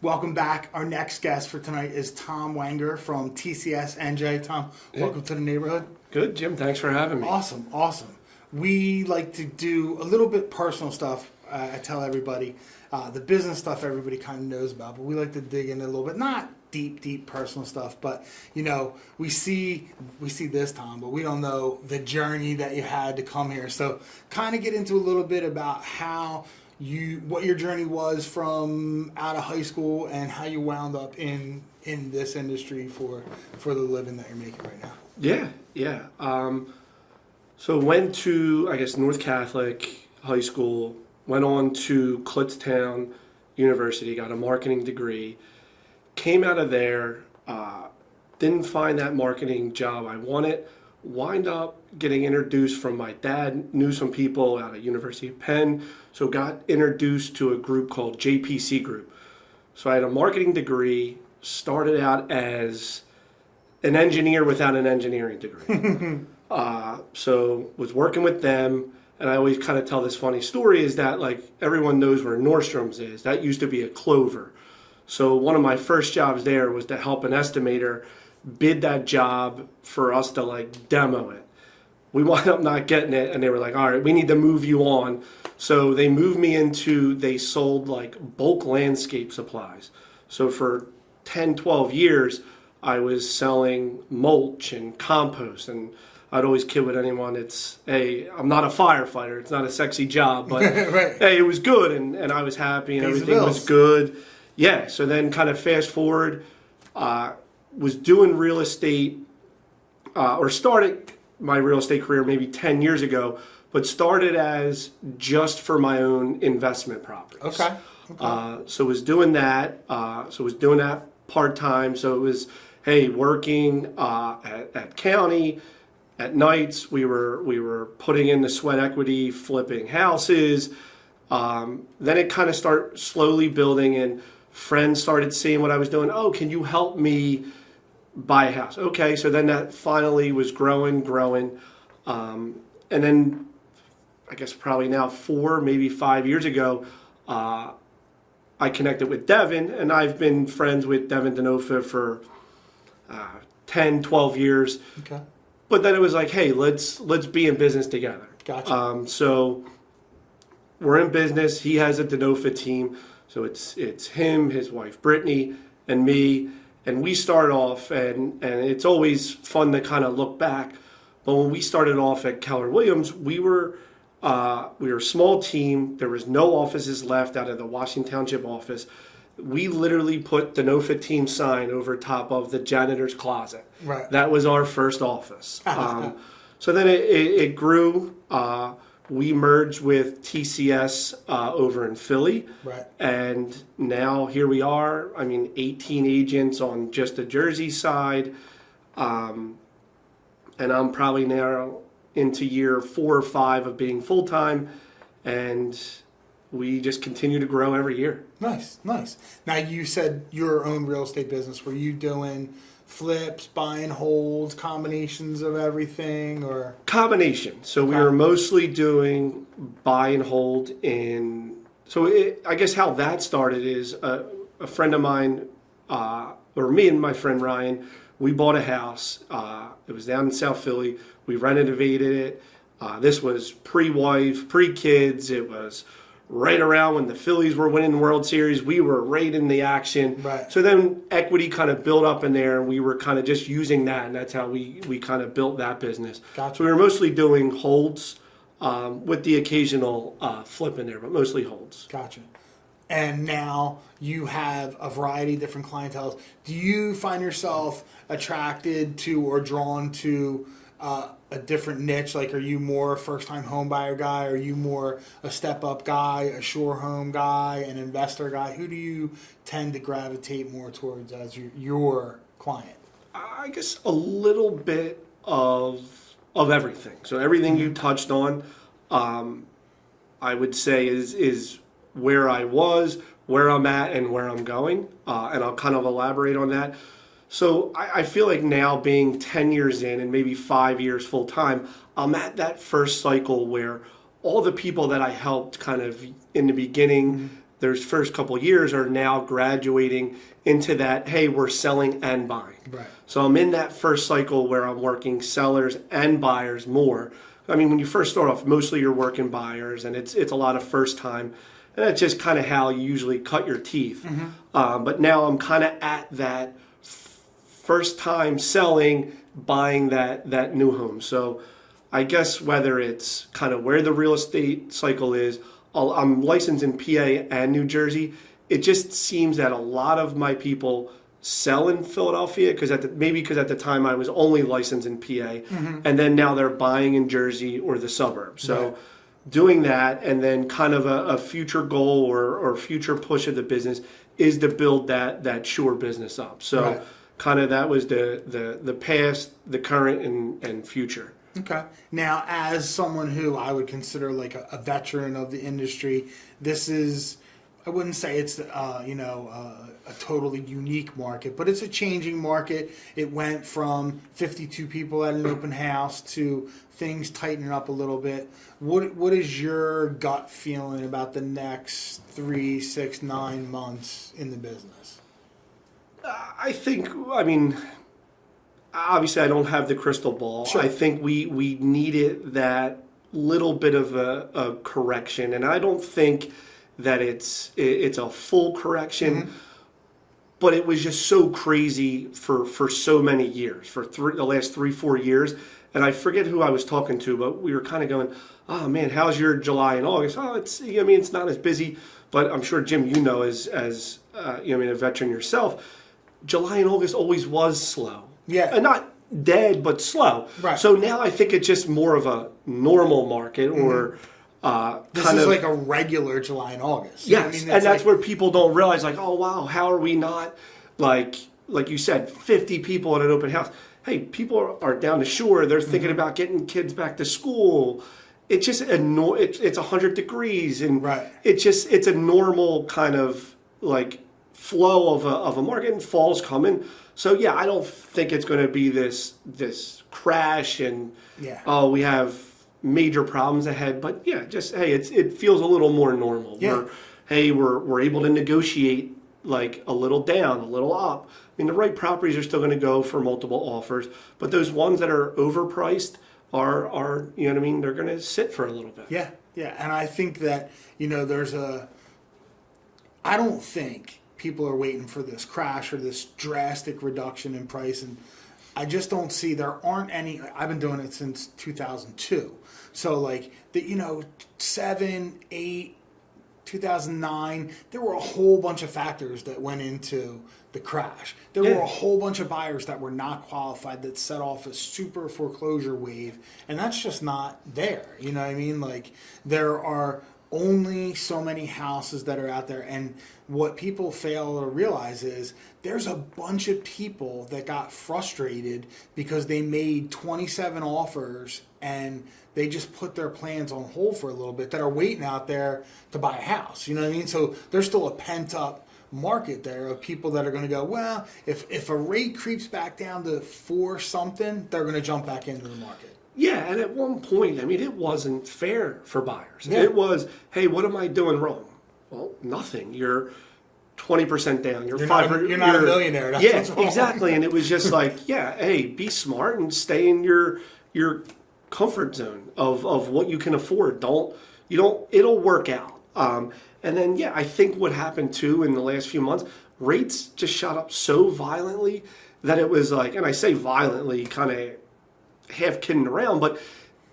Welcome back. Our next guest for tonight is Tom Wenger from TCS NJ. Tom, welcome to the neighborhood. Good, Jim. Thanks for having me. Awesome. We like to do a little bit personal stuff. I tell everybody the business stuff everybody kind of knows about, but we like to dig in a little bit, not deep personal stuff, but we see this, Tom, but we don't know the journey that you had to come here. So kind of get into a little bit about what your journey was from out of high school and how you wound up in this industry for the living that you're making right now. Yeah. So went to, North Catholic High School, went on to Kutztown University, got a marketing degree, came out of there, didn't find that marketing job I wanted, wind up getting introduced from my dad, knew some people out at University of Penn, so got introduced to a group called JPC Group. So I had a marketing degree, started out as an engineer without an engineering degree. So was working with them, and I always kind of tell this funny story is that everyone knows where Nordstrom's is. That used to be a Clover. So one of my first jobs there was to help an estimator bid that job for us to demo it. We wound up not getting it, and they were like, all right, we need to move you on. So they moved me they sold bulk landscape supplies. So for 10, 12 years, I was selling mulch and compost, and I'd always kid with anyone, I'm not a firefighter, it's not a sexy job, but right. Hey, it was good, and I was happy, and everything was good. Yeah, so then kind of fast forward, was doing real estate, or started my real estate career maybe 10 years ago, but started as just for my own investment properties. Okay. So was doing that. Part-time. So it was, working at county. At nights, we were putting in the sweat equity, flipping houses. Then it kind of started slowly building, and friends started seeing what I was doing. Oh, can you help me buy a house? Okay, so then that finally was growing. And then I guess probably now 4, maybe 5 years ago, I connected with Devin, and I've been friends with Devin Denofa for 10, 12 years. Okay. But then it was hey, let's be in business together. Gotcha. So we're in business. He has a Denofa team. So it's him, his wife Brittany, and me. And we start off, and it's always fun to kind of look back. But when we started off at Keller Williams, we were a small team. There was no offices left out of the Washington Twp office. We literally put the Denofa team sign over top of the janitor's closet. Right. That was our first office. So then it grew. We merged with TCS over in Philly. Right. And now here we are. 18 agents on just the Jersey side. And I'm probably now into year 4 or 5 of being full-time. And we just continue to grow every year. Nice. Now, you said your own real estate business. Were you doing flips, buy and holds, combinations of everything, or? Combination. So we were mostly doing buy and hold I guess how that started is a friend of mine, or me and my friend Ryan, we bought a house. It was down in South Philly. We renovated it. This was pre-wife, pre-kids. It was right around when the Phillies were winning the World Series. We were right in the action. Right. So then equity kind of built up in there, and we were kind of just using that, and that's how we kind of built that business. Gotcha. So we were mostly doing holds with the occasional flip in there, but mostly holds. Gotcha. And now you have a variety of different clienteles. Do you find yourself attracted to or drawn to a different niche? Are you more a first-time home buyer guy? Are you more a step-up guy, a shore home guy, an investor guy? Who do you tend to gravitate more towards as your client? I guess a little bit of everything. So everything you touched on, I would say is where I was, where I'm at, and where I'm going. And I'll kind of elaborate on that. So I feel like now being 10 years in and maybe 5 years full time, I'm at that first cycle where all the people that I helped kind of in the beginning, those first couple years are now graduating into that, hey, we're selling and buying. Right. So I'm in that first cycle where I'm working sellers and buyers more. I mean, when you first start off, mostly you're working buyers, and it's a lot of first time. And that's just kind of how you usually cut your teeth. But now I'm kind of at that first time selling, buying that new home. So I guess whether it's kind of where the real estate cycle is, I'm licensed in PA and New Jersey. It just seems that a lot of my people sell in Philadelphia because at the time I was only licensed in PA, and then now they're buying in Jersey or the suburbs. So. Right. Doing that, and then kind of a future goal or future push of the business is to build that sure business up. So right. Kind of that was the past, the current, and future. Okay. Now, as someone who I would consider like a veteran of the industry, this is, I wouldn't say it's a totally unique market, but it's a changing market. It went from 52 people at an open house to things tightening up a little bit. What is your gut feeling about the next 3, 6, 9 months in the business? I mean, obviously I don't have the crystal ball. Sure. I think we needed that little bit of a correction, and I don't think that it's a full correction, but it was just so crazy for so many years, for the last 3-4 years. And I forget who I was talking to, but we were kind of going, oh man, how's your July and August? Oh, it's not as busy, but I'm sure Jim, as a veteran yourself, July and August always was slow. Yeah. And not dead, but slow. Right. So now I think it's just more of a normal market or this is like a regular July and August. Yes, and that's where people don't realize, like, oh wow, how are we not like you said, 50 people at an open house? Hey, people are down the shore. They're thinking about getting kids back to school. It's just it's 100 degrees, and right. It's a normal kind of like flow of a market, and fall's coming. So yeah, I don't think it's going to be this crash and we have major problems ahead. But yeah, just hey, it feels a little more normal. Yeah. We're able to negotiate like a little down, a little up. I mean, the right properties are still going to go for multiple offers, but those ones that are overpriced are they're going to sit for a little bit. Yeah, and I think that I don't think people are waiting for this crash or this drastic reduction in price, and I just don't see there aren't any. I've been doing it since 2002, so like 7, 8. 2009, there were a whole bunch of factors that went into the crash. There were a whole bunch of buyers that were not qualified that set off a super foreclosure wave, and that's just not there. You know what I mean? Like, there are only so many houses that are out there, and what people fail to realize is there's a bunch of people that got frustrated because they made 27 offers and they just put their plans on hold for a little bit that are waiting out there to buy a house. You know what I mean? So there's still a pent up market there of people that are going to go, well, if a rate creeps back down to 4 something, they're going to jump back into the market. Yeah, and at one point, it wasn't fair for buyers. Yeah. It was, hey, what am I doing wrong? Well, nothing. You're 20% down. You're 500. You're not a millionaire. That's what's wrong. Exactly. And it was just like, yeah, hey, be smart and stay in your comfort zone of what you can afford. It'll work out. And then, yeah, I think what happened too in the last few months, rates just shot up so violently that it was like, and I say violently, kind of half kidding around, but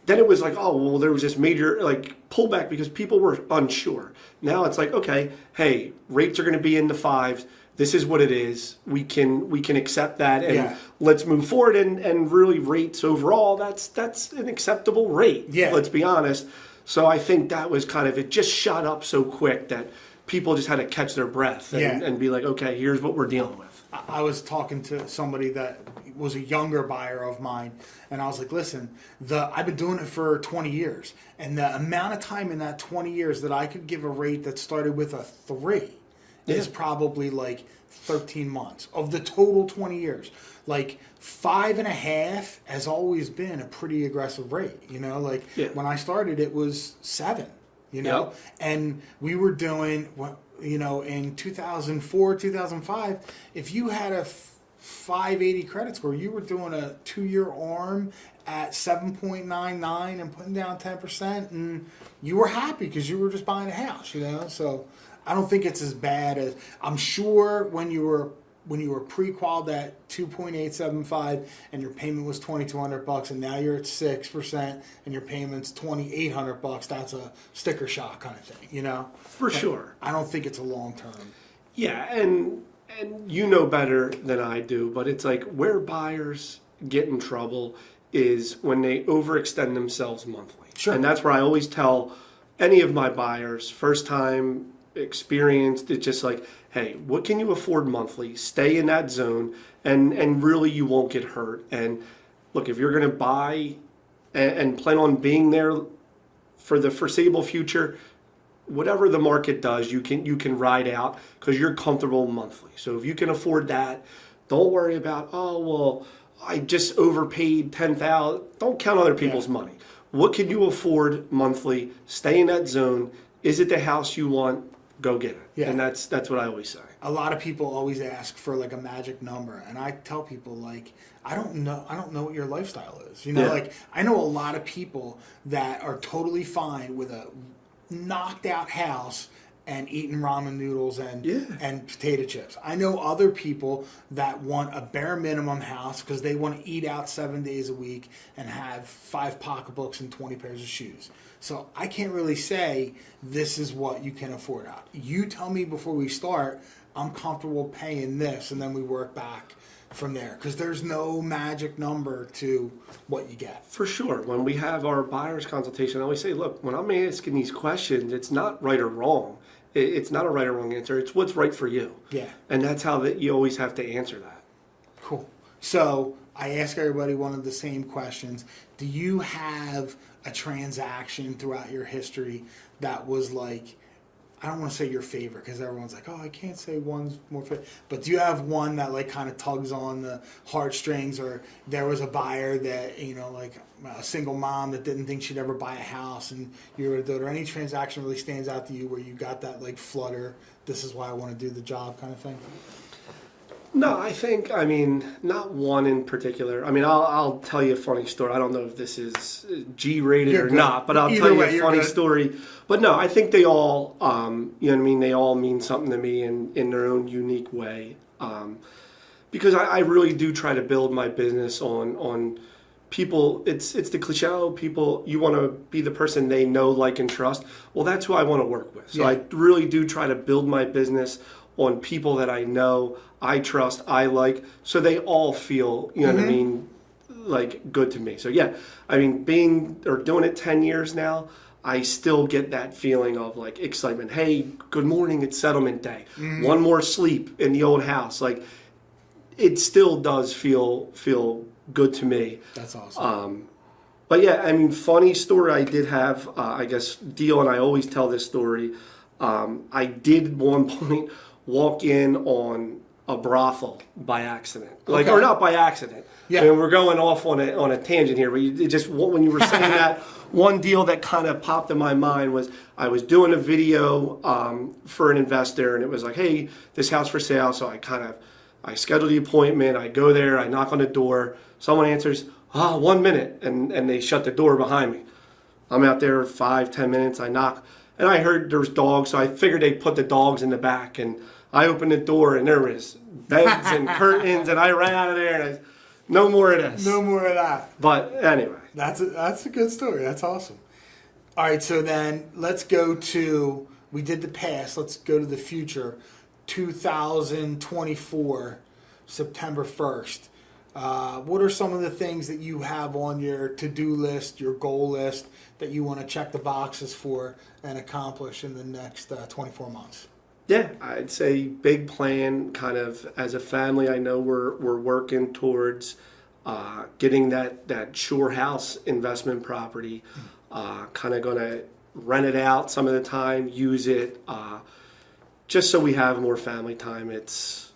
then it was like, oh, well, there was this major like pullback because people were unsure. Now it's like, okay, hey, rates are going to be in the 5s. This is what it is. We can accept that, and let's move forward. And really, rates overall, that's an acceptable rate. Yeah. Let's be honest. So I think that was kind of, it just shot up so quick that people just had to catch their breath and be like, okay, here's what we're dealing with. I was talking to somebody that was a younger buyer of mine, and I was like, listen, I've been doing it for 20 years, and the amount of time in that 20 years that I could give a rate that started with a 3 is probably like 13 months of the total 20 years. Like 5.5 has always been a pretty aggressive rate. When I started, it was 7. And we were doing in 2004, 2005, if you had a 580 credit score, you were doing a 2-year ARM at 7.99 and putting down 10%, and you were happy because you were just buying a house, So I don't think it's as bad as, I'm sure when you were pre-qualified at 2.875 and your payment was $2,200 and now you're at 6% and your payment's $2,800, that's a sticker shock kind of thing, For sure. I don't think it's a long term. Yeah, and you know better than I do, but it's like where buyers get in trouble is when they overextend themselves monthly. Sure. And that's where I always tell any of my buyers, first time experienced, it's just like, hey, what can you afford monthly? Stay in that zone, and really you won't get hurt. And look, if you're going to buy and plan on being there for the foreseeable future, whatever the market does, you can ride out because you're comfortable monthly. So if you can afford that, don't worry about, oh, well, I just overpaid $10,000. Don't count other people's money. What can you afford monthly? Stay in that zone. Is it the house you want? Go get it. Yeah. And that's what I always say. A lot of people always ask for like a magic number, and I tell people like, I don't know what your lifestyle is. Like I know a lot of people that are totally fine with a knocked out house and eating ramen noodles and potato chips. I know other people that want a bare minimum house because they want to eat out 7 days a week and have 5 pocketbooks and 20 pairs of shoes. So I can't really say this is what you can afford out. You tell me before we start, I'm comfortable paying this, and then we work back from there, because there's no magic number to what you get. For sure. When we have our buyer's consultation, I always say, look, when I'm asking these questions, it's not right or wrong. It's not a right or wrong answer. It's what's right for you. Yeah. And that's how that you always have to answer that. Cool. So I ask everybody one of the same questions. Do you have a transaction throughout your history that was like, I don't want to say your favorite because everyone's like, oh, I can't say one's more favorite. But do you have one that like kind of tugs on the heartstrings, or there was a buyer that, like a single mom that didn't think she'd ever buy a house and you were to do it, or any transaction really stands out to you where you got that like flutter, this is why I want to do the job kind of thing? No, not one in particular. I'll tell you a funny story. I don't know if this is G-rated or not, but I'll tell you a funny story. But no, I think they all, they all mean something to me in their own unique way. Because I really do try to build my business on people. It's the cliche, people, you want to be the person they know, like, and trust. Well, that's who I want to work with. So I really do try to build my business on people that I know, I trust, I like, so they all feel, like good to me. So doing it 10 years now, I still get that feeling of like excitement. Hey, good morning, it's settlement day. One more sleep in the old house. Like, it still does feel good to me. That's awesome. But yeah, funny story I did have, Dio and I always tell this story. I did one point walk in on a brothel by accident, or not by accident. Yeah, we're going off on a tangent here, but when you were saying that, one deal that kind of popped in my mind was I was doing a video for an investor, and it was like, hey, this house for sale. So I scheduled the appointment. I go there, I knock on the door. Someone answers, 1 minute, and they shut the door behind me. I'm out there 5-10 minutes. I knock, and I heard there was dogs, so I figured they'd put the dogs in the back, and I opened the door, and there was beds and curtains, and I ran out of there, and no more of this. No more of that. But anyway. That's a good story. That's awesome. All right, so then let's go to, we did the past, let's go to the future. 2024, September 1st. What are some of the things that you have on your to-do list, your goal list, that you want to check the boxes for and accomplish in the next 24 months? Yeah, I'd say big plan, kind of as a family. I know we're working towards getting that shore house investment property. Kind of going to rent it out some of the time, use it, just so we have more family time. It's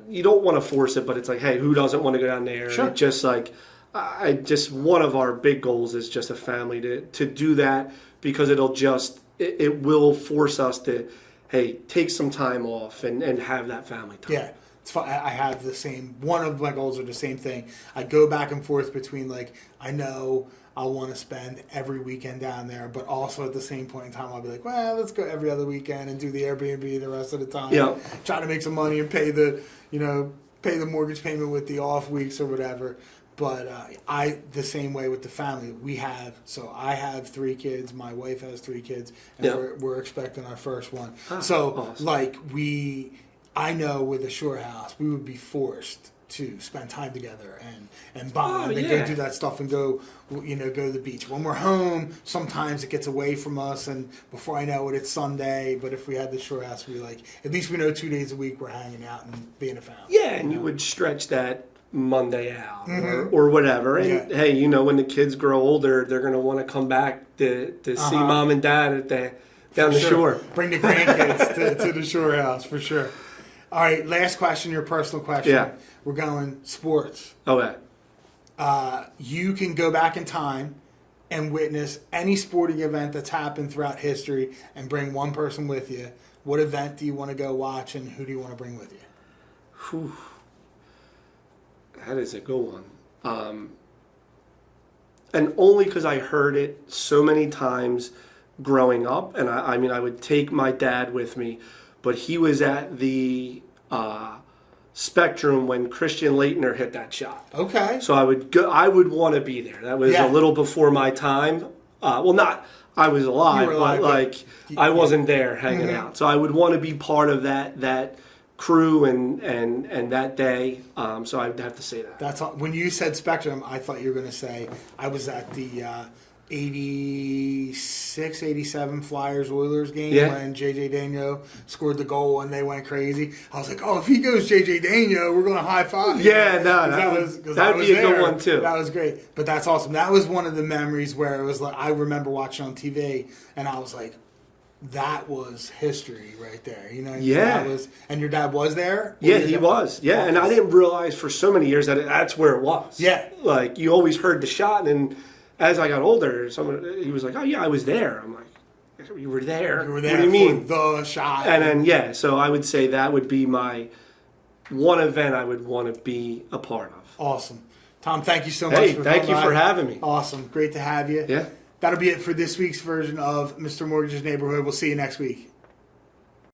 you don't want to force it, but it's like, hey, who doesn't want to go down there? Sure. It's just like one of our big goals is just a family to do that, because it'll just it will force us to, hey, take some time off and have that family time. Yeah. It's fun. I have the same, one of my goals are the same thing. I go back and forth between like, I know I want to spend every weekend down there, but also at the same point in time, I'll be like, well, let's go every other weekend and do the Airbnb the rest of the time. Yeah. Try to make some money and pay the mortgage payment with the off weeks or whatever. But the same way with the family. I have 3 kids. My wife has 3 kids, and we're expecting our first one. Awesome. I know with a shore house, we would be forced to spend time together and bond and go do that stuff and go to the beach. When we're home, sometimes it gets away from us, and before I know it, it's Sunday. But if we had the shore house, at least we know 2 days a week we're hanging out and being a family. Yeah, and you would stretch that Monday out or whatever. And hey, when the kids grow older, they're going to want to come back to see mom and dad down the shore. Bring the grandkids to the shore house for sure. All right, last question, your personal question. Yeah. We're going sports. Okay. You can go back in time and witness any sporting event that's happened throughout history and bring one person with you. What event do you want to go watch, and who do you want to bring with you? Whew. That is a good one. And only because I heard it so many times growing up, and I would take my dad with me, but he was at the Spectrum when Christian Leitner hit that shot. Okay. So I would want to be there. That was a little before my time. I was alive, but I wasn't there hanging out. So I would want to be part of that crew and that day. So I'd have to say that. That's all. When you said Spectrum, I thought you were going to say I was at the 86, 87 Flyers-Oilers game when J.J. Daigneault scored the goal and they went crazy. I was like, if he goes J.J. Daigneault, we're going to high five. Yeah, that'd be a good one too. That was great. But that's awesome. That was one of the memories where it was like, I remember watching on TV and I was like, that was history right there. Yeah. And your dad was there? Yeah, he was. Yeah, and I didn't realize for so many years that's where it was. Yeah. Like, you always heard the shot, and as I got older, he was like, oh, yeah, I was there. I'm like, you were there? You were there. What do you mean? The shot. And then, so I would say that would be my one event I would want to be a part of. Awesome. Tom, thank you so much for coming. Thank you for having me. Awesome. Great to have you. Yeah. That'll be it for this week's version of Mr. Mortgage's Neighborhood. We'll see you next week.